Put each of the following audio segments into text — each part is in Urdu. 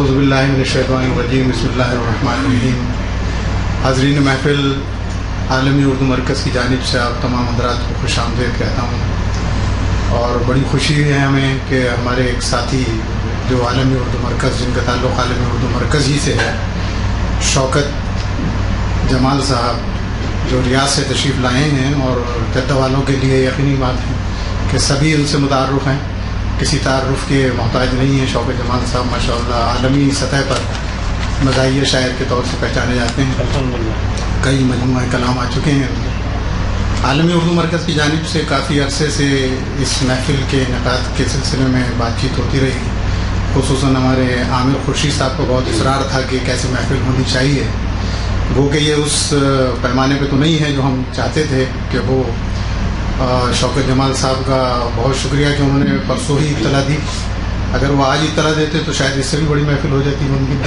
اعوذ باللہ من الشیطان الرجیم بسم اللہ الرحمن الرحیم. حاضرین محفل، عالمی اردو مرکز کی جانب سے آپ تمام حضرات کو خوش آمدید کہتا ہوں، اور بڑی خوشی ہے ہمیں کہ ہمارے ایک ساتھی جو عالمی اردو مرکز، جن کا تعلق عالمی اردو مرکز ہی سے ہے، شوکت جمال صاحب، جو ریاض سے تشریف لائے ہیں، اور جدہ والوں کے لیے یقینی بات ہے کہ سبھی ان سے متعارف ہیں، کسی تعارف کے محتاج نہیں ہیں. شوکت جمال صاحب ماشاءاللہ عالمی سطح پر مزاحیہ شاعر کے طور سے پہچانے جاتے ہیں. کئی مجموعہ کلام آ چکے ہیں. عالمی اردو مرکز کی جانب سے کافی عرصے سے اس محفل کے انعقاد کے سلسلے میں بات چیت ہوتی رہی. خصوصاً ہمارے عامر خورشید صاحب کو بہت اصرار تھا کہ کیسے محفل ہونی چاہیے. وہ کہ یہ اس پیمانے پہ تو نہیں ہے جو ہم چاہتے تھے کہ وہ. شوکت جمال صاحب کا بہت شکریہ کہ انہوں نے پرسوں ہی اطلاع دی. اگر وہ آج اطلاع دیتے تو شاید اس سے بھی بڑی محفل ہو جاتی ممکن.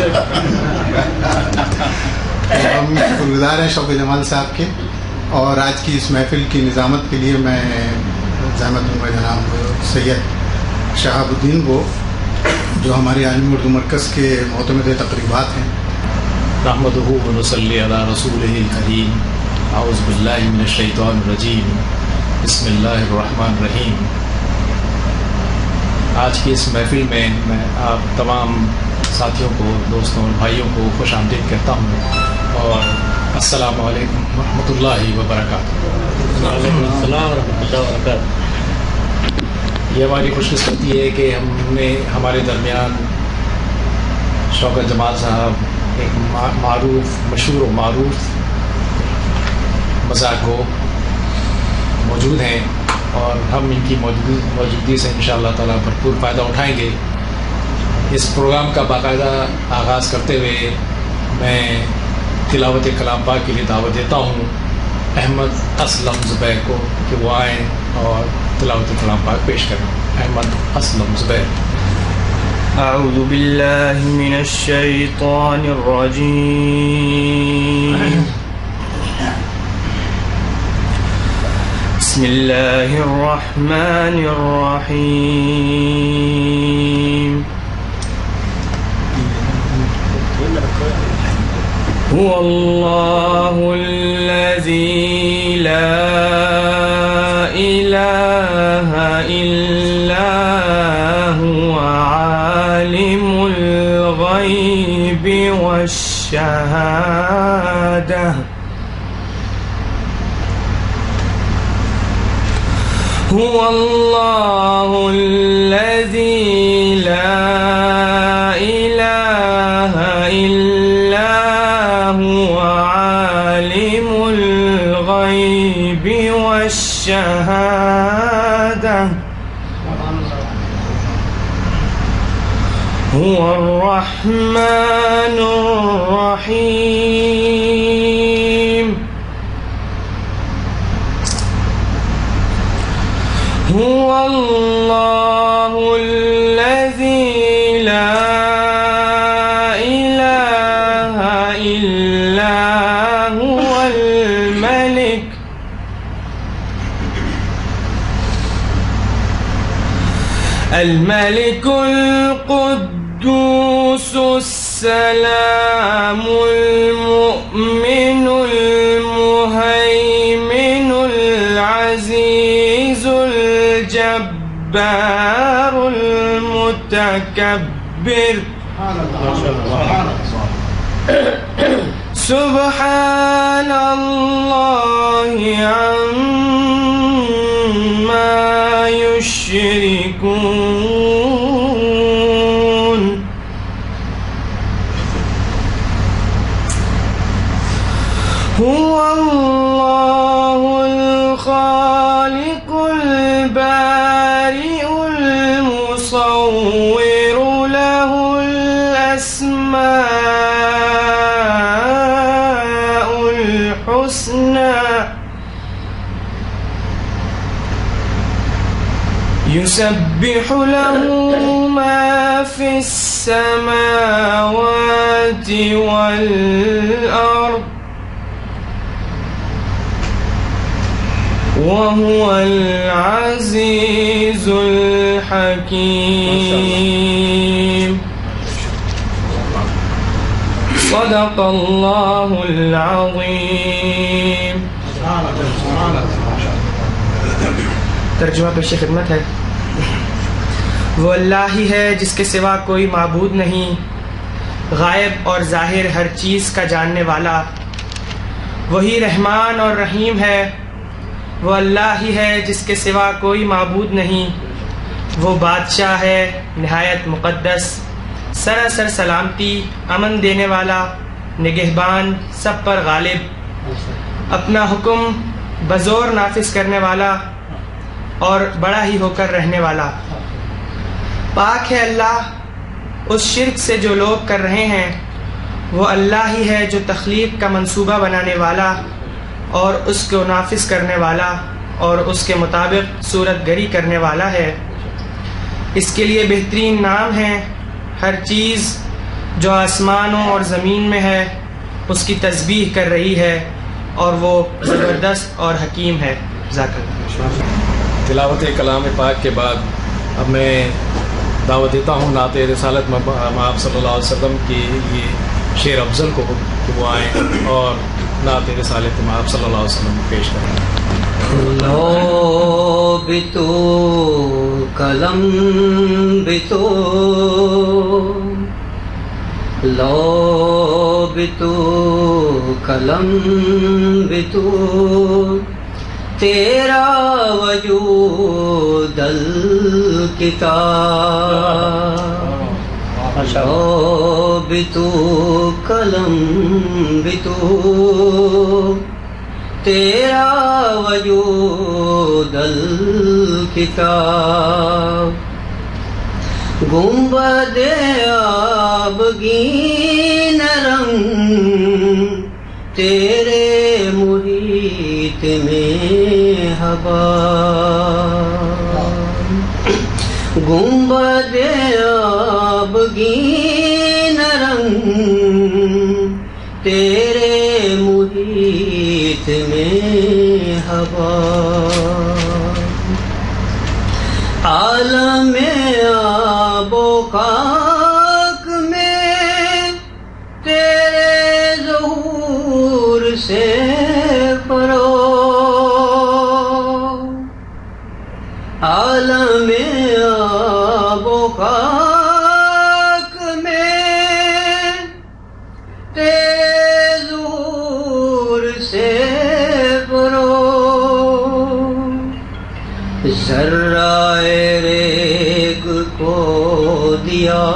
ہم شکر گزار ہیں شوکت جمال صاحب کے، اور آج کی اس محفل کی نظامت کے لیے میں زحمت دوں گا جناب سید شہاب الدین کو، جو ہمارے عالمی اردو مرکز کے معتمد تقریبات ہیں. نحمدہ و نصلی علی رسولہ الکریم. اعوذ باللہ من الشیطان الرجیم. بسم اللہ الرحمن الرحیم. آج کی اس محفل میں آپ تمام ساتھیوں کو، دوستوں اور بھائیوں کو خوش آمدید کہتا ہوں، اور السلام علیکم ورحمۃ اللہ وبرکاتہ. وعلیکم السلام ورحمۃ اللہ وبرکاتہ. یہ ہماری خوش قسمتی ہے کہ ہم نے ہمارے درمیان شوکت جمال صاحب ایک مشہور و معروف مذاق گو موجود ہیں، اور ہم ان کی موجودگی سے انشاءاللہ تعالیٰ بھرپور فائدہ اٹھائیں گے. اس پروگرام کا باقاعدہ آغاز کرتے ہوئے میں تلاوت کلام پاک کے لیے دعوت دیتا ہوں احمد اسلم زبیر کو کہ وہ آئیں اور تلاوت کلام پاک پیش کریں. احمد اسلم زبیر. اعوذ باللہ من الشیطان الرجیم. بسم اللہ الرحمن الرحیم. هو اللہ الذی لا الہ الا هو عالم الغیب والشہادہ. هو اللہ الذی لا الہ الا هو عالم الغیب والشہادہ. هو الرحمن الرحیم. هو اللہ الذی لا الہ الا هو الملک القدوس السلام المؤمن المهيمن العزيز الجبار المتكبر. سبحان اللہ عما يشركون. هو اللہ الخالق البارئ المصور له الأسماء الحسنى يسبح له ما في السماوات والأرض وهو العزيز الحكيم. صدق اللہ العظیم. ترجمہ پیش خدمت ہے. وہ اللہ ہی ہے جس کے سوا کوئی معبود نہیں، غائب اور ظاہر ہر چیز کا جاننے والا. وہی رحمان اور رحیم ہے. وہ اللہ ہی ہے جس کے سوا کوئی معبود نہیں. وہ بادشاہ ہے نہایت مقدس، سراسر سلامتی، امن دینے والا، نگہبان، سب پر غالب، اپنا حکم بزور نافذ کرنے والا اور بڑا ہی ہو کر رہنے والا. پاک ہے اللہ اس شرک سے جو لوگ کر رہے ہیں. وہ اللہ ہی ہے جو تخلیق کا منصوبہ بنانے والا اور اس کو نافذ کرنے والا اور اس کے مطابق صورت گری کرنے والا ہے. اس کے لیے بہترین نام ہیں. ہر چیز جو آسمانوں اور زمین میں ہے اس کی تسبیح کر رہی ہے اور وہ زبردست اور حکیم ہے. جزاک اللہ. تلاوت کلام پاک کے بعد اب میں دعوت دیتا ہوں نعت رسالت مآب صلی اللہ علیہ وسلم کی یہ شعر افضل کو کہ وہ آئیں اور نعت رسالت مآب صلی اللہ علیہ وسلم پیش کریں. لو بتو قلم بتو، لو بتو قلم بتو، تیرا وجود الکتاب. لو بتو قلم بتو، تیرا وجود الکتاب. گنبد آبگین رنگ تیرے محیط میں ہوا. گنبد آبگین رنگ تیرے محیط میں ہوا. عالم آب و خاک میں تیرے ظہور سے فروغ. عالم آب و خاک میں تیرے ظہور سے فروغ. ذرہ ریگ کو دیا،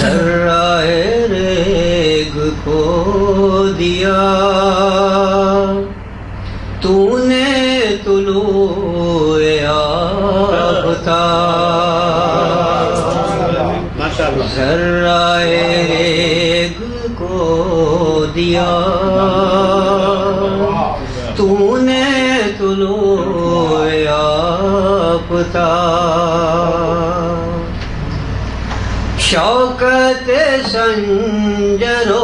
ذرہ ریگ کو دیا، تو نے طلوع آفتاب. ذرہ ریگ کو دیا، تو نے طلوع آفتاب. شوکت سنجر و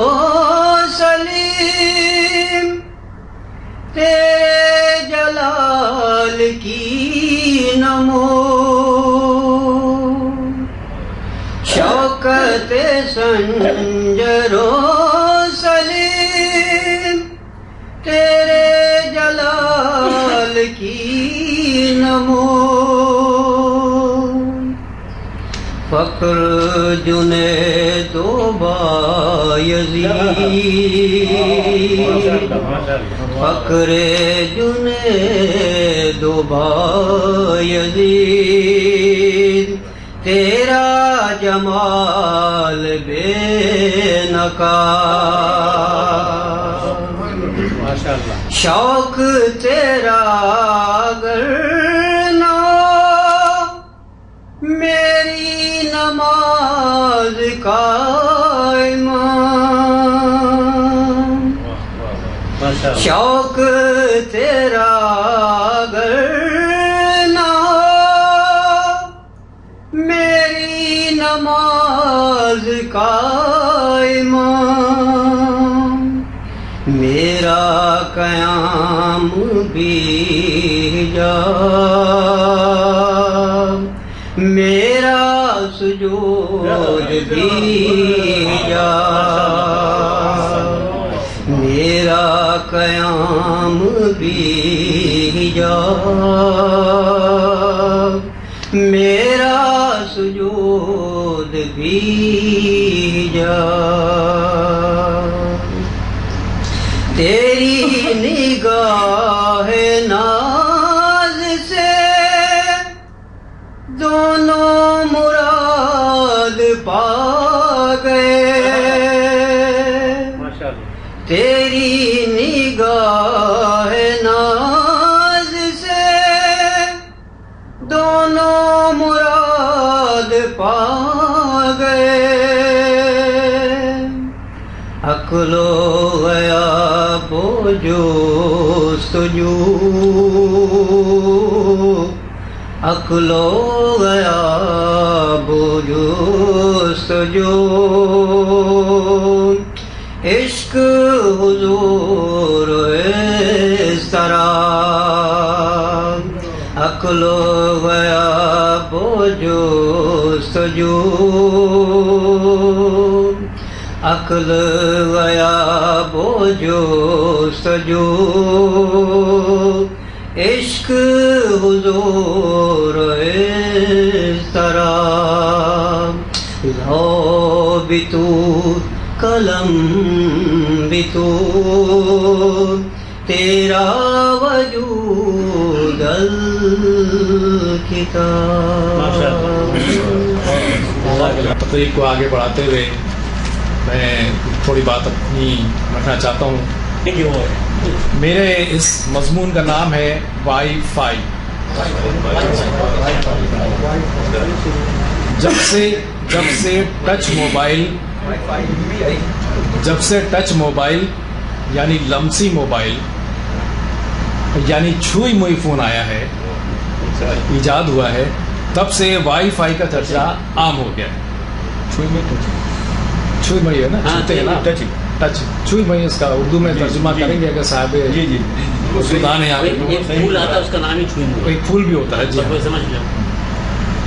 سلیم تیرے جلال کی نمو. شوکت سنجر و سلیم تیرے جلال کی نمو. فخر جنید و بایزید، فخر جنید و بایزید، تیرا جمال بے نقاب. شوق تیرا اگر نہ میری نماز کا امام. شوق تیرا اگر نہ میری نماز کا امام. میرا قیام بھی حجاب، میرا سجود بھی جا میرا قیام بھی جا میرا سجود بھی جا تیری نگاہ ناز سے دونوں مراد پا گئے تیری نگاہ ناز سے دونوں مراد پا گئے عقل و غیاب و جستجو عقل و غیاب و جستجو عشق حضور اس طرح عقل و غیاب و جستجو عقل غیاب و جستجو عشق حضور اس طرح لو بھی تو قلم بھی تو تیرا وجود الکتاب. تقریب کو آگے بڑھاتے ہوئے میں تھوڑی بات اپنی رکھنا چاہتا ہوں. میرے اس مضمون کا نام ہے وائی فائی. جب سے ٹچ موبائل یعنی لمسی موبائل یعنی چھوئی موئی فون آیا ہے ایجاد ہوا ہے تب سے وائی فائی کا چرچا عام ہو گیا ہے. چھوئی موئی ہے نا چھوتے ہیں نا ٹچ چھوئی موئی اس کا اردو میں ترجمہ کریں گے اگر صاحب اردودان ہے پھول آتا ہے اس کا نام ہی چھوئی موئی. ایک پھول بھی ہوتا ہے جی سمجھ لو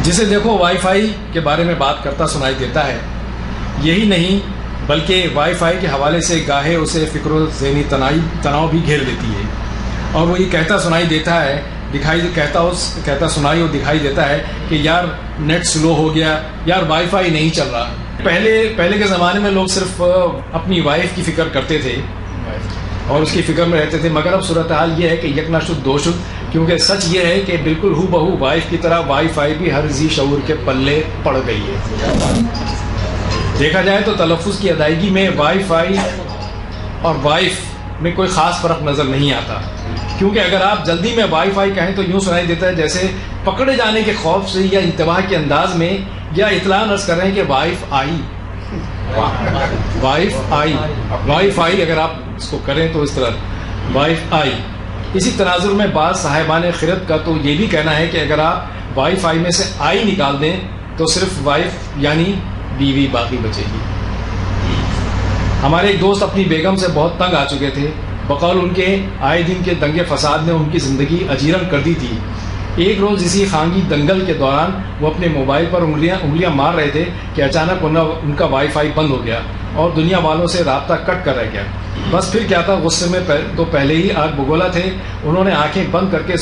جسے دیکھو وائی فائی کے بارے میں بات کرتا سنائی دیتا ہے. یہی نہیں بلکہ وائی فائی کے حوالے سے گاہے اسے فکر و ذہنی تناؤ بھی گھیر لیتی ہے اور وہ یہ کہتا سنائی دیتا ہے کہتا سنائی اور دکھائی دیتا ہے کہ یار نیٹ سلو ہو گیا یار وائی فائی نہیں چل رہا. پہلے کے زمانے میں لوگ صرف اپنی وائف کی فکر کرتے تھے اور اس کی فکر میں رہتے تھے مگر اب صورتحال یہ ہے کہ یک نہ شد دو شد کیونکہ سچ یہ ہے کہ بالکل ہو بہو وائف کی طرح وائی فائی بھی ہر ذی شعور کے پلے پڑ گئی ہے. دیکھا جائے تو تلفظ کی ادائیگی میں وائی فائی اور وائف میں کوئی خاص فرق نظر نہیں آتا کیونکہ اگر آپ جلدی میں وائی فائی کہیں تو یوں سنائی دیتا ہے جیسے پکڑے جانے کے خوف سے یا انتباہ کے انداز میں یا اطلاع عرض کر رہے ہیں کہ وائف آئی. وائی فائی اگر آپ اس کو کریں تو اس طرح وائف آئی. اسی تناظر میں بعض صاحبان خرد کا تو یہ بھی کہنا ہے کہ اگر آپ وائی فائی میں سے آئی نکال دیں تو صرف وائف یعنی بیوی باقی بچے گی. ہمارے ایک دوست اپنی بیگم سے بہت تنگ آ چکے تھے. بقول ان کے آئے دن کے دنگے فساد نے ان کی زندگی اجیرن کر دی تھی. ایک روز اسی خانگی دنگل کے دوران وہ اپنے موبائل پر انگلیاں مار رہے تھے کہ اچانک ان کا وائی فائی بند ہو گیا اور دنیا والوں سے رابطہ کٹ کر رہ گیا. بس پھر کیا تھا غصے میں تو پہلے ہی آگ بگولا تھے. انہوں نے آنکھیں بند کر کے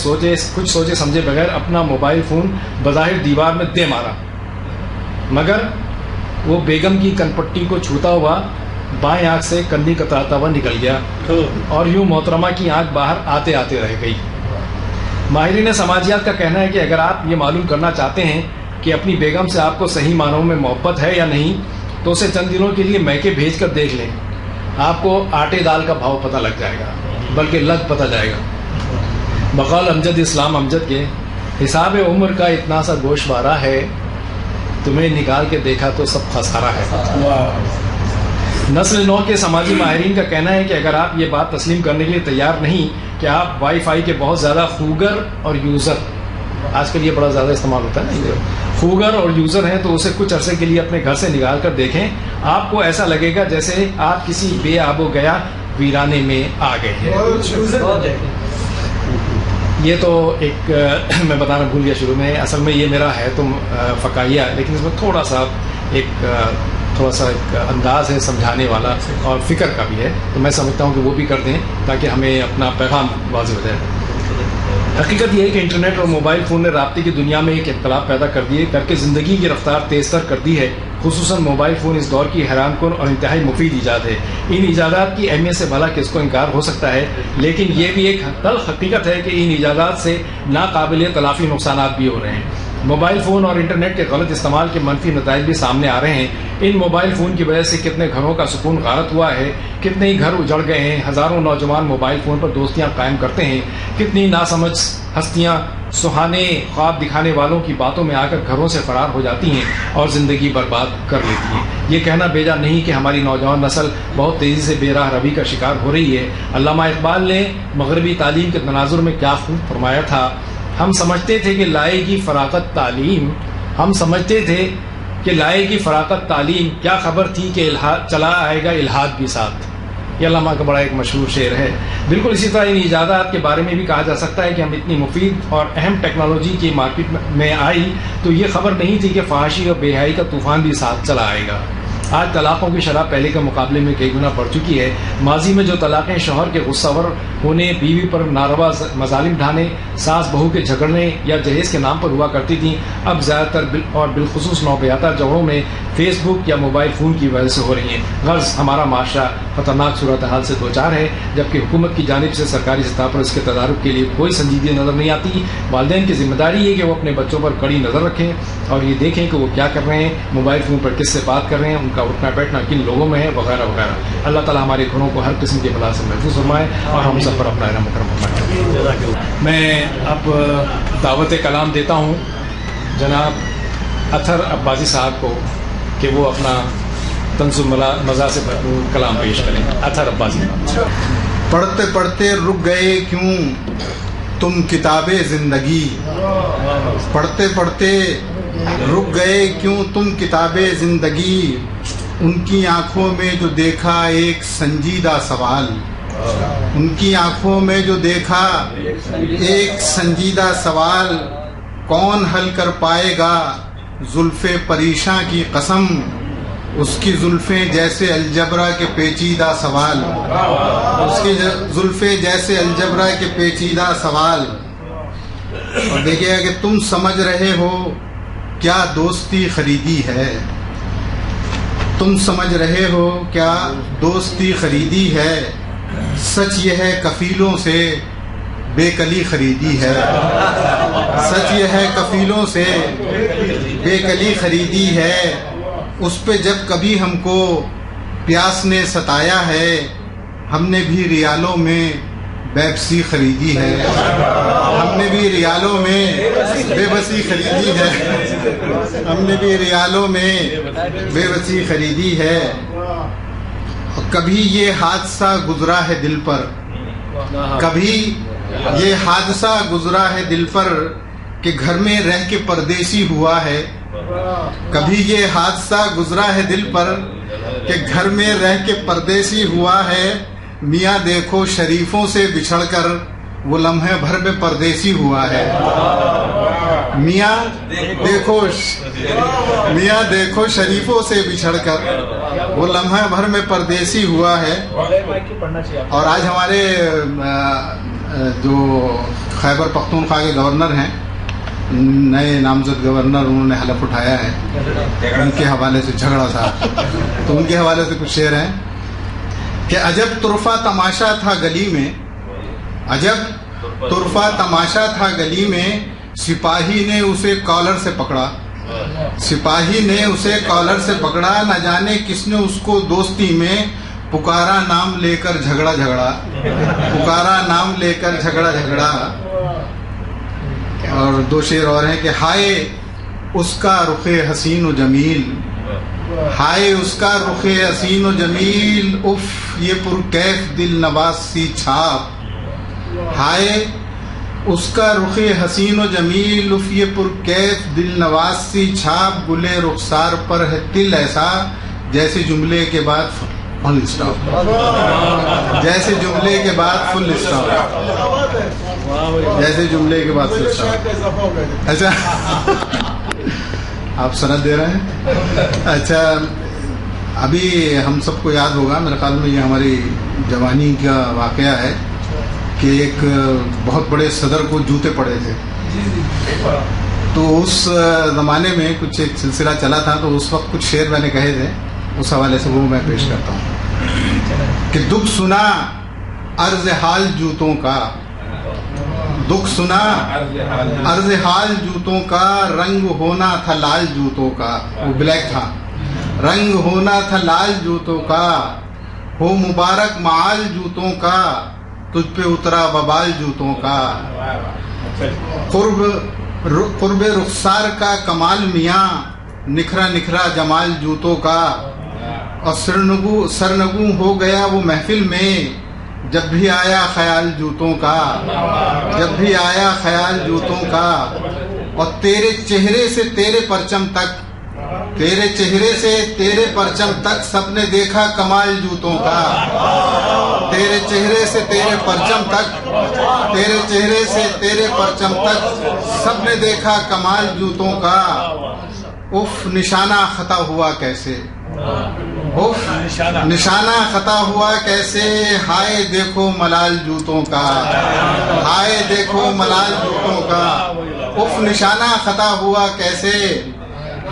کچھ سوچے سمجھے بغیر اپنا موبائل فون بظاہر دیوار میں دے مارا مگر وہ بیگم کی کنپٹی کو چھوتا ہوا بائیں آنکھ سے کندھی کتراتا ہوا نکل گیا اور یوں محترمہ کی آنکھ باہر آتے آتے رہ گئی. ماہرین سماجیات کا کہنا ہے کہ اگر آپ یہ معلوم کرنا چاہتے ہیں کہ اپنی بیگم سے آپ کو صحیح معنوں میں محبت ہے یا نہیں تو اسے چند دنوں کے لیے میکے بھیج کر دیکھ لیں. آپ کو آٹے دال کا بھاؤ پتہ لگ جائے گا بلکہ لگ پتہ جائے گا. بقول امجد اسلام امجد کے حساب عمر کا اتنا سا گوشوارہ ہے تمہیں نکال کے دیکھا تو سب خسارہ ہے. نسل نو کے سماجی ماہرین کا کہنا ہے کہ اگر آپ یہ بات تسلیم کرنے کے لیے تیار نہیں کہ آپ وائی فائی کے بہت زیادہ خوگر اور یوزر آج کل یہ بڑا زیادہ استعمال ہوتا ہے نا خوگر اور یوزر ہیں تو اسے کچھ عرصے کے لیے اپنے گھر سے نکال کر دیکھیں. آپ کو ایسا لگے گا جیسے آپ کسی بے آب و گیا ویرانے میں آ گئے ہیں. یہ تو ایک میں بتانا بھول گیا شروع میں. اصل میں یہ میرا ہے تو فقاہیہ لیکن اس میں تھوڑا سا ایک تھوڑا سا ایک انداز ہے سمجھانے والا اور فکر کا بھی ہے، تو میں سمجھتا ہوں کہ وہ بھی کر دیں تاکہ ہمیں اپنا پیغام واضح ہو جائے۔ حقیقت یہ ہے کہ انٹرنیٹ اور موبائل فون نے رابطے کی دنیا میں ایک انقلاب پیدا کر کے زندگی کی رفتار تیز تر کر دی ہے۔ خصوصاً موبائل فون اس دور کی حیران کن اور انتہائی مفید ایجاد ہے۔ ان ایجادات کی اہمیت سے بھلا کس کو انکار ہو سکتا ہے، لیکن یہ بھی ایک تلخ حقیقت ہے کہ ان ایجادات سے ناقابل تلافی نقصانات بھی ہو رہے ہیں۔ موبائل فون اور انٹرنیٹ کے غلط استعمال کے منفی نتائج بھی سامنے آ رہے ہیں۔ ان موبائل فون کی وجہ سے کتنے گھروں کا سکون غارت ہوا ہے، کتنے ہی گھر اجڑ گئے ہیں، ہزاروں نوجوان موبائل فون پر دوستیاں قائم کرتے ہیں، کتنی ناسمجھ ہستیاں سہانے خواب دکھانے والوں کی باتوں میں آ کر گھروں سے فرار ہو جاتی ہیں اور زندگی برباد کر لیتی ہیں۔ یہ کہنا بیجا نہیں کہ ہماری نوجوان نسل بہت تیزی سے بے راہ روی کا شکار ہو رہی ہے۔ علامہ اقبال نے مغربی تعلیم کے تناظر میں کیا خوب فرمایا تھا، ہم سمجھتے تھے کہ لائے گی فراغت تعلیم، کیا خبر تھی کہ چلا آئے گا الحاد بھی ساتھ۔ یہ علامہ کا بڑا ایک مشہور شعر ہے۔ بالکل اسی طرح ان ایجادات کے بارے میں بھی کہا جا سکتا ہے کہ ہم اتنی مفید اور اہم ٹیکنالوجی کی مارکیٹ میں آئی تو یہ خبر نہیں تھی کہ فحاشی اور بے حیائی کا طوفان بھی ساتھ چلا آئے گا۔ آج طلاقوں کی شرح پہلے کے مقابلے میں کئی گنا بڑھ چکی ہے۔ ماضی میں جو طلاقیں شوہر کے غصہ ور ہونے، بیوی پر ناروا مظالم ڈھانے، ساس بہو کے جھگڑنے یا جہیز کے نام پر ہوا کرتی تھیں، اب زیادہ تر اور بالخصوص نوبیاتا جوڑوں میں فیس بک یا موبائل فون کی وجہ سے ہو رہی ہیں۔ غرض ہمارا معاشرہ خطرناک صورتحال سے دوچار ہے، جبکہ حکومت کی جانب سے سرکاری سطح پر اس کے تدارک کے لیے کوئی سنجیدگی نظر نہیں آتی۔ والدین کی ذمہ داری ہے کہ وہ اپنے بچوں پر کڑی نظر رکھیں اور یہ دیکھیں کہ وہ کیا کر رہے ہیں، موبائل فون پر کس سے بات کر رہے ہیں، ان کا اٹھنا بیٹھنا کن لوگوں میں ہے، وغیرہ وغیرہ۔ اللہ تعالیٰ ہمارے گھروں کو ہر قسم کے بلا سے محفوظ فرمائے اور ہم سب پر اپنا رحم و کرم فرمائے۔ میں اب دعوت کلام دیتا ہوں جناب اطہر عباسی صاحب کو کہ وہ اپنا طنز و مزاح سے بھرپور کلام پیش کریں۔ اطہر عباسی صاحب۔ پڑھتے پڑھتے رک گئے کیوں تم کتاب زندگی، پڑھتے پڑھتے رک گئے کیوں تم کتاب زندگی، ان کی آنکھوں میں جو دیکھا ایک سنجیدہ سوال، ان کی آنکھوں میں جو دیکھا ایک سنجیدہ سوال، کون حل کر پائے گا زلف پریشاں کی قسم، اس کی زلفیں جیسے الجبرا کے پیچیدہ سوال، اس کی زلفیں جیسے الجبرا کے پیچیدہ سوال۔ اور دیکھیے کہ تم سمجھ رہے ہو کیا دوستی خریدی ہے، تم سمجھ رہے ہو کیا دوستی خریدی ہے، سچ یہ ہے کفیلوں سے بے کلی خریدی ہے، سچ یہ ہے کفیلوں سے بے کلی خریدی ہے، اس پہ جب کبھی ہم کو پیاس نے ستایا ہے، ہم نے بھی ریالوں میں بے بسی خریدی ہے، ہم نے بھی ریالوں میں بے بسی خریدی ہے، ہم نے بھی ریالوں میں بے بسی خریدی ہے۔ کبھی یہ حادثہ گزرا ہے دل پر، کبھی یہ حادثہ گزرا ہے دل پر کہ گھر میں رہ کے پردیسی ہوا ہے، کبھی یہ حادثہ گزرا ہے دل پر کہ گھر میں رہ کے پردیسی ہوا ہے، میاں دیکھو شریفوں سے بچھڑ کر وہ لمحے بھر میں پردیسی ہوا ہے، میاں دیکھو شریفوں سے بچھڑ کر وہ لمحے بھر میں پردیسی ہوا ہے۔ اور آج ہمارے جو خیبر پختونخوا کے گورنر ہیں، نئے نامزد گورنر، انہوں نے حلف اٹھایا ہے، ان کے حوالے سے جھگڑا تھا تو ان کے حوالے سے کچھ شعر ہیں کہ عجب طرفہ تماشا تھا گلی میں، عجب طرفہ تماشا تھا گلی میں، سپاہی نے اسے کالر سے پکڑا، سپاہی نے اسے کالر سے پکڑا، نہ جانے کس نے اس کو دوستی میں پکارا نام لے کر جھگڑا جھگڑا، پکارا نام لے کر جھگڑا جھگڑا۔ اور دو شعر اور ہیں کہ ہائے اس کا رخ حسین و جمیل، ہائے اس کا رخ حسین و جمیل، اف یہ پرکیف دل نواز سی چھاپ، ہائے اس کا رخ حسین و جمیل، اف یہ پرکیف دل نواز سی چھاپ، گلے رخسار پر ہے تل ایسا جیسے جملے کے بعد فل اسٹاپ، جیسے جملے کے بعد فل اسٹاپ، جیسے جملے کے بعد فل اسٹاپ۔ اچھا آپ سند دے رہے ہیں. اچھا، ابھی ہم سب کو یاد ہوگا، میرے خیال میں یہ ہماری جوانی کا واقعہ ہے کہ ایک بہت بڑے صدر کو جوتے پڑے تھے. تو اس زمانے میں کچھ ایک سلسلہ چلا تھا، تو اس وقت کچھ شعر میں نے کہے تھے، اس حوالے سے وہ میں پیش کرتا ہوں کہ دکھ سنا عرض حال جوتوں کا، دکھ سنا عرض حال جوتوں کا، رنگ ہونا تھا لال جوتوں کا. وہ بلیک تھا. رنگ ہونا تھا لال جوتوں کا، ہو مبارک معال جوتوں کا، تجھ پہ اترا وبال جوتوں کا. قرب رخسار کا کمال میاں، نکھرا نکھرا جمال جوتوں کا. اور سرنگوں ہو گیا وہ محفل میں، جب بھی آیا خیال جوتوں کا، جب بھی آیا خیال جوتوں کا. اور تیرے چہرے سے تیرے پرچم تک، تیرے چہرے سے تیرے پرچم تک، سب نے دیکھا کمال جوتوں کا. تیرے چہرے سے تیرے پرچم تک، تیرے چہرے سے تیرے پرچم تک، سب نے دیکھا کمال جوتوں کا. اف نشانہ خطا ہوا کیسے، اف نشانہ خطا ہوا کیسے، ہائے دیکھو ملال جوتوں کا، ہائے دیکھو ملال جوتوں کا. اف نشانہ خطا ہوا کیسے،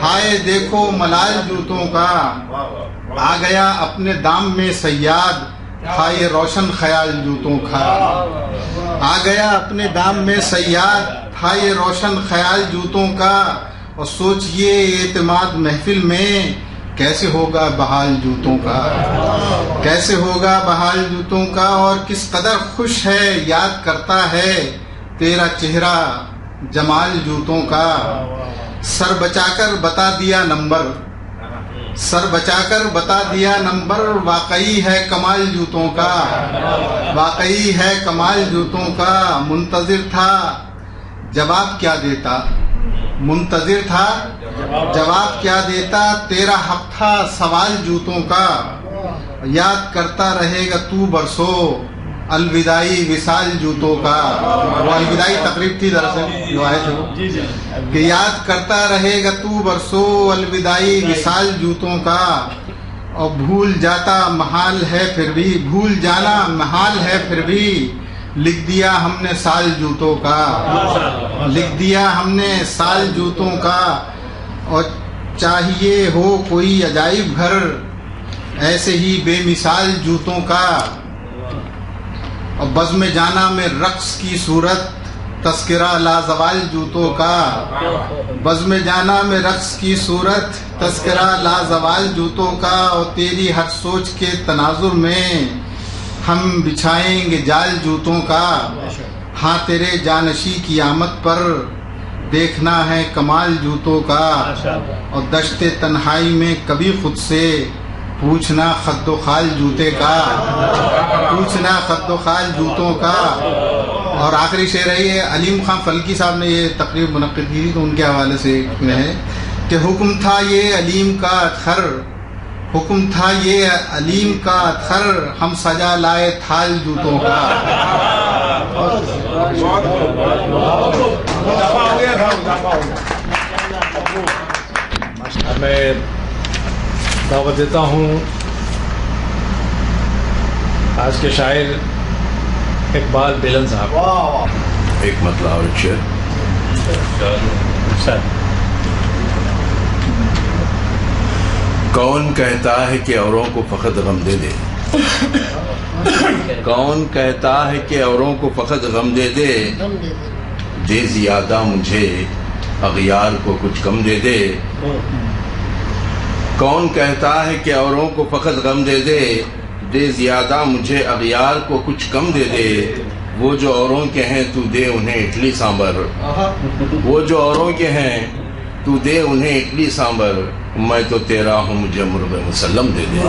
ہائے دیکھو ملال جوتوں کا. آ گیا اپنے دام میں صیاد، ہائے روشن خیال جوتوں کا. آ گیا اپنے دام میں صیاد، ہائے روشن خیال جوتوں کا. اور سوچئے اعتماد محفل میں، کیسے ہوگا بحال جوتوں کا، کیسے ہوگا بحال جوتوں کا. اور کس قدر خوش ہے یاد کرتا ہے تیرا چہرہ جمال جوتوں کا. سر بچا کر بتا دیا نمبر، سر بچا کر بتا دیا نمبر، واقعی ہے کمال جوتوں کا، واقعی ہے کمال جوتوں کا. منتظر تھا جواب کیا دیتا، منتظر تھا جواب کیا دیتا، تیرا حق تھا سوال جوتوں کا. یاد کرتا رہے گا تو برسوں، الوداعی وصال جوتوں کا. وہ الوداعی تقریب تھی دراصل جو آئے تھے، کہ یاد کرتا رہے گا تو برسوں، الوداعی وصال جوتوں کا. اور بھول جاتا محال ہے پھر بھی، بھول جانا محال ہے پھر بھی، لکھ دیا ہم نے سال جوتوں کا، لکھ دیا ہم نے سال جوتوں کا. اور چاہیے ہو کوئی عجائب گھر، ایسے ہی بے مثال جوتوں کا. اور بزم جانا میں رقص کی صورت، تذکرہ لازوال جوتوں کا. بزم جانا میں رقص کی صورت، تذکرہ لازوال جوتوں کا. اور تیری ہر سوچ کے تناظر میں، ہم بچھائیں گے جال جوتوں کا. ہاں تیرے جانشی کی آمد پر، دیکھنا ہے کمال جوتوں کا. اور دشت تنہائی میں کبھی خود سے، پوچھنا خد و خال جوتے کا، پوچھنا خد و خال جوتوں کا. اور آخری شعر ہے یہ علیم خان فلکی صاحب نے یہ تقریب منعقد کی تھی، تو ان کے حوالے سے ہے کہ حکم تھا یہ علیم کا تھر، حکم تھا یہ علیم کا تھر، ہم سجا لائے تھال جوتوں کا. میں دعوت دیتا ہوں آج کے شاعر اقبال بیلن صاحب. ایک مطلب اور ایک شعر. کون کہتا ہے کہ اوروں کو فقط غم دے دے، کون کہتا ہے کہ اوروں کو فقط غم دے دے، دے زیادہ مجھے اغیار کو کچھ کم دے دے. کون کہتا ہے کہ اوروں کو فقط غم دے دے، دے زیادہ مجھے اغیار کو کچھ کم دے دے. وہ جو اوروں کے ہیں تو دے انہیں اٹلی سانبر، وہ جو اوروں کے ہیں تو دے انہیں اٹلی سانبر. میں تو تیرا ہوں مجھے مرغ مسلم دے دے،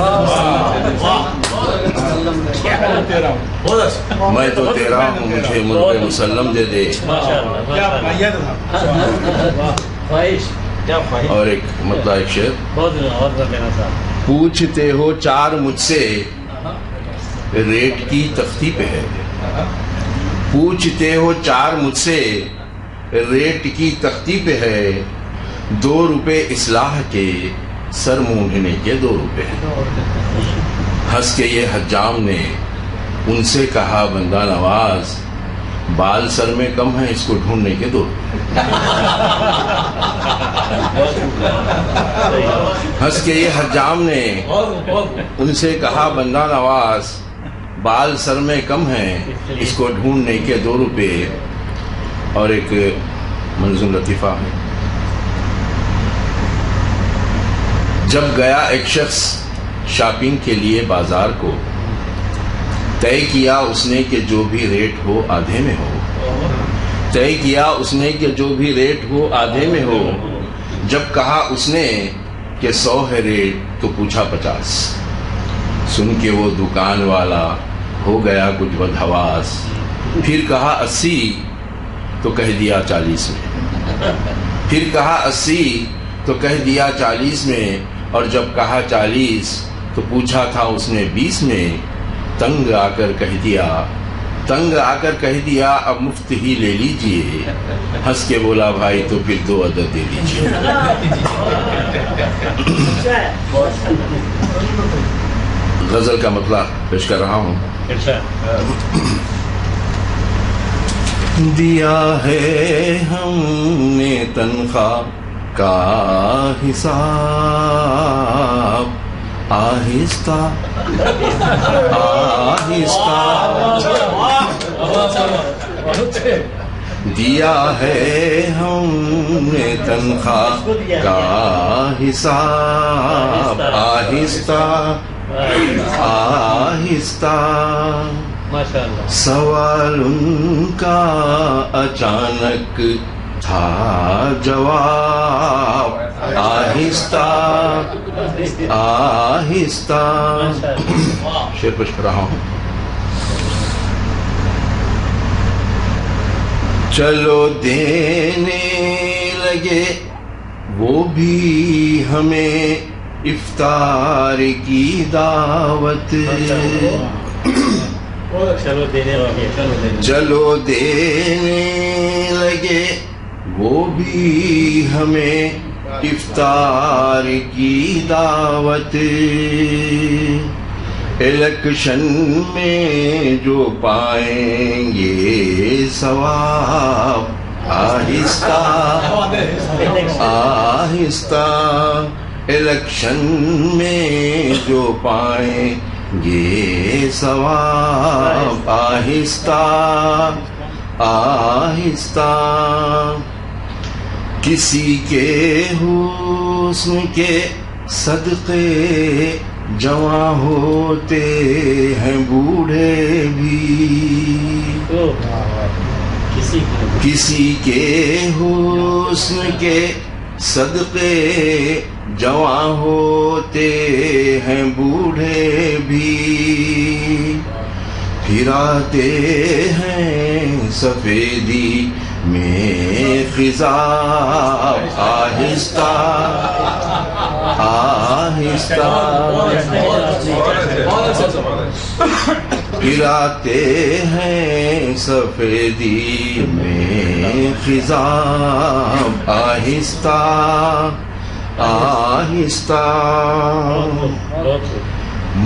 میں تو تیرا ہوں مجھے مرغ مسلم دے دے. اور ایک مطلب ایک شعر. پوچھتے ہو چار مجھ سے، ریٹ کی تختی پہ ہے، پوچھتے ہو چار مجھ سے، ریٹ کی تختی پہ ہے. 2 روپے اصلاح کے، سر مونڈھنے کے 2 روپے۔ ہنس کے یہ حجام نے ان سے کہا بندہ نواز، بال سر میں کم ہے، اس کو ڈھونڈنے کے 2 روپے۔ ہنس کے یہ حجام نے ان سے کہا بندہ نواز، بال سر میں کم ہیں، اس کو ڈھونڈنے کے 2 روپے۔ اور ایک منظوم لطیفہ ہے، جب گیا ایک شخص شاپنگ کے لیے بازار کو، طے کیا اس نے کہ جو بھی ریٹ ہو آدھے میں ہو، طے کیا اس نے کہ جو بھی ریٹ ہو آدھے میں ہو۔ جب کہا اس نے کہ 100 ہے ریٹ تو پوچھا 50، سن کے وہ دکان والا ہو گیا کچھ بدحواس، پھر کہا 80 تو کہہ دیا 40 میں، پھر کہا 80 تو کہہ دیا 40 میں، اور جب کہا 40 تو پوچھا تھا اس نے 20 میں، تنگ آ کر کہہ دیا اب مفت ہی لے لیجئے، ہنس کے بولا بھائی تو پھر 2 عدد دے دیجئے۔ غزل کا مطلب پیش کر رہا ہوں۔ دیا ہے ہم نے تنخواہ کا حساب، آہستہ آہستہ دیا ہے ہم نے تنخواہ کا حساب، آہستہ آہستہ۔ سوال ان کا اچانک تھا جواب، آہستہ آہستہ۔ شعر پیش کر رہا ہوں۔ چلو دینے لگے وہ بھی ہمیں افطار کی دعوت، چلو دینے لگے وہ بھی ہمیں افطار کی دعوت، الیکشن میں جو پائیں گے ثواب، آہستہ آہستہ، الیکشن میں جو پائیں گے ثواب، آہستہ آہستہ۔ کسی کے حسن کے صدقے جواں ہوتے ہیں بوڑھے بھی، کسی کے حسن کے صدقے جواں ہوتے ہیں بوڑھے بھی، پھر آتے ہیں سفیدی میں خضاب، آہستہ آہستہ، پھر آتے ہیں سفیدی میں خضاب، آہستہ آہستہ۔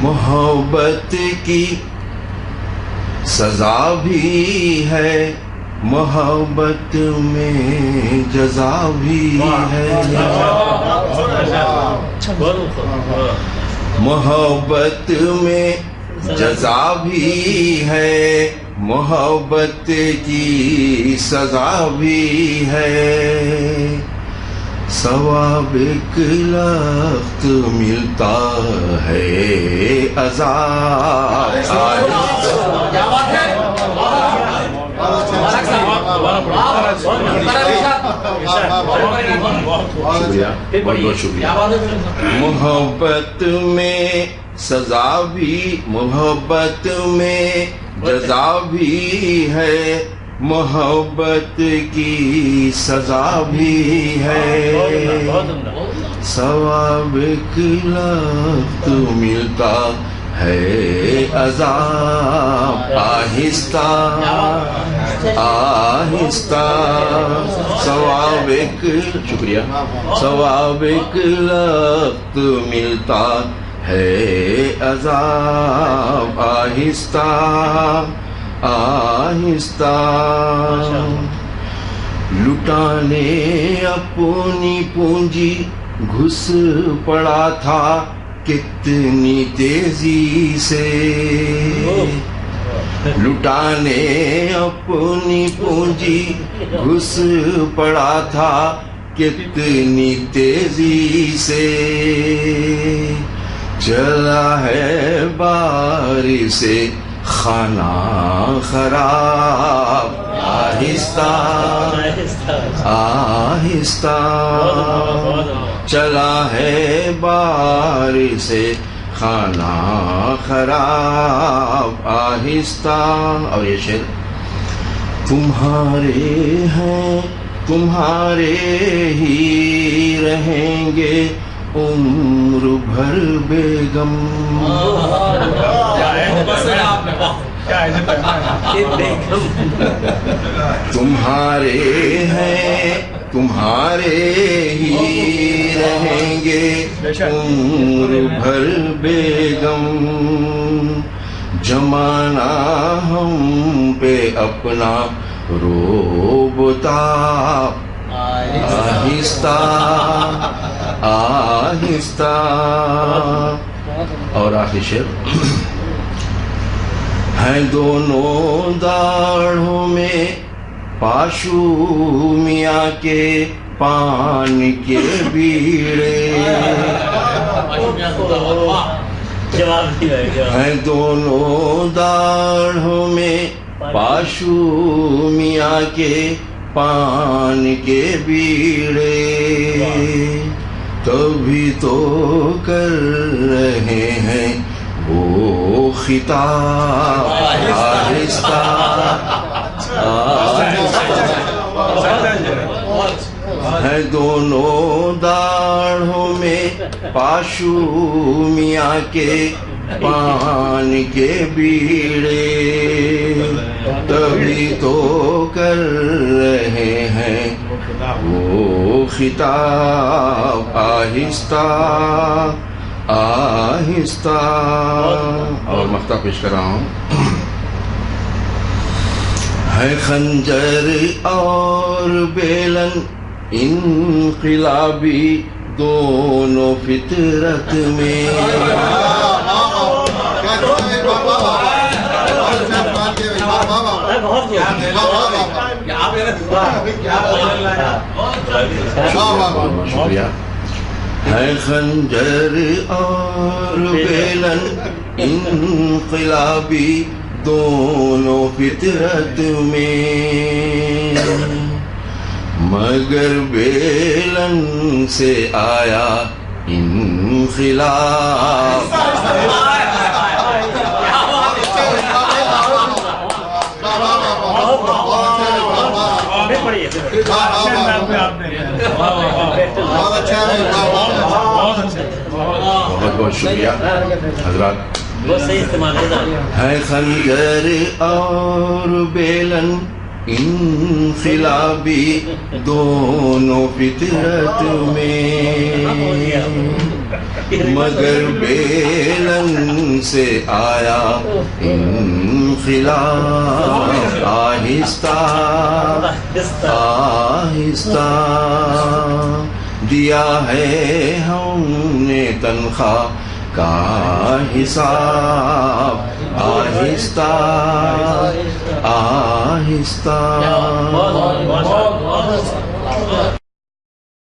محبت کی سزا بھی ہے، محبت میں جزا بھی ہے، محبت میں جزا بھی ہے، محبت کی سزا بھی ہے، ثواب ایک لخت ملتا ہے عذاب، شکریہ، بہت بہت شکریہ۔ محبت میں سزا بھی، محبت میں جزا بھی ہے، محبت کی سزا بھی ہے، ثواب ایک لخت ملتا ہے عذاب، آہستہ آہستہ ثواب ایک شکریہ ثواب ایک لخت ملتا ہے عذاب آہستہ آہستہ لٹانے اپنی پونجی گھس پڑا تھا کتنی تیزی سے لٹانے اپنی پونجی گھس پڑا تھا کتنی تیزی سے چلا ہے باری سے خانہ خراب آہستہ آہستہ چلا ہے باری سے خانہ خراب آہستہ. اور یہ شعر تمہارے ہیں تمہارے ہی رہیں گے عمر بھر بیگم تمہارے ہیں تمہارے ہی رہیں گے عمر بھر بیگم زمانہ ہم پہ اپنا روبتا آہستہ آہستہ. اور آخری شعر ہیں دونوں داڑھوں میں پاشو میاں کے پان کے بیڑے ہیں دونوں داڑھوں میں پاشو میاں کے پان کے بیڑے تبھی تو کر رہے ہیں وہ خطاب آہستہ ہے دونوں داڑھوں میں پاشو میاں کے پان کے بیڑے تبھی تو کر رہے ہیں وہ خطاب آہستہ آہستہ. اور مقطع پیش کر رہا ہوں. ہے خنجر اور بیلن انقلابی دونوں فطرت میں ہے خنجر اور بیلن انقلابی دونوں فطرت میں مگر بیلن سے آیا انقلاب بہت بہت شکریہ حضرات. ہے خنجر اور بیلن انقلابی دونوں فطرت میں مگر بیلن سے آیا انقلاب آہستہ آہستہ. دیا ہے ہم نے تنخواہ کا حساب آہستہ آہستہ.